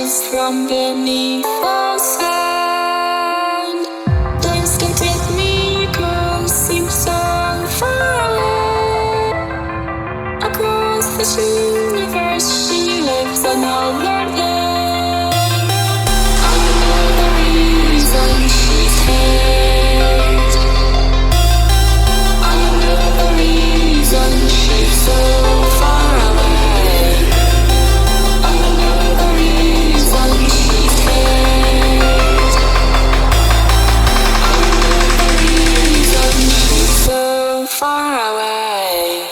rises from beneath the sand. Please don't take me, girl, seems so far away. Across this universe, she lives another day. I know the reason she's here. I know the reason she's so far away. I know the reason she's here. I know the reason she's so far away.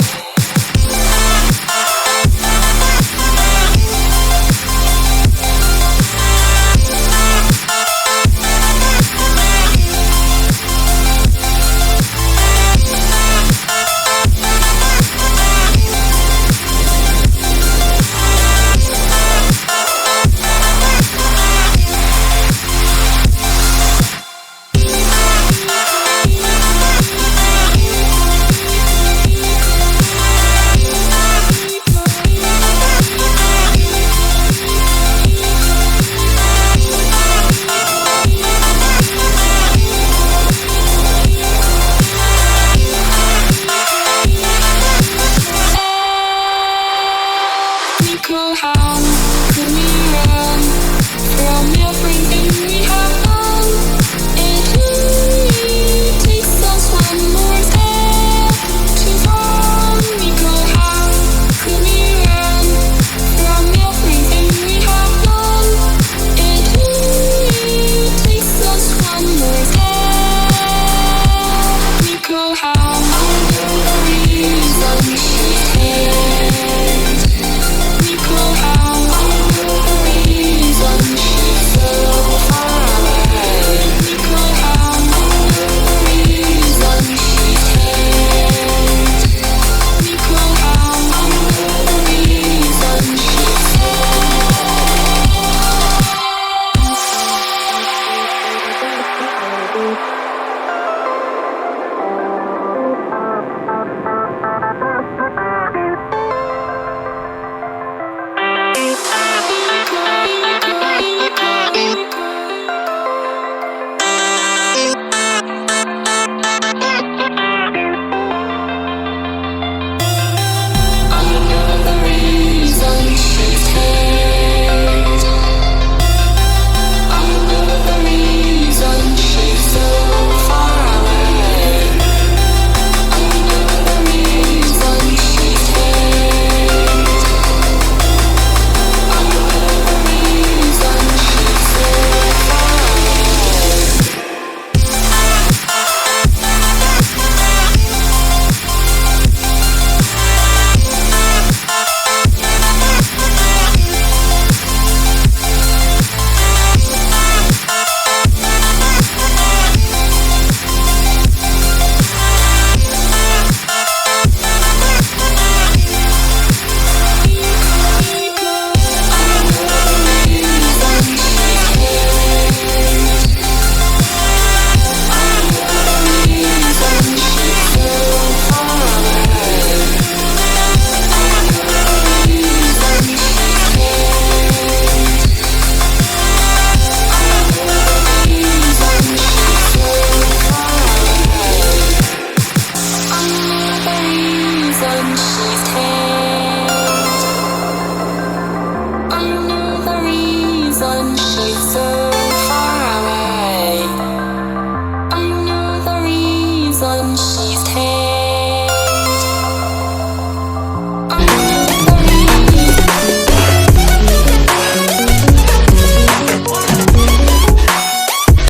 How could we run from everything we have done? It only takes us one more step to fall. How could we run from everything we have done? It only takes us one more step. How I know the reason she's here. I know the reason she's so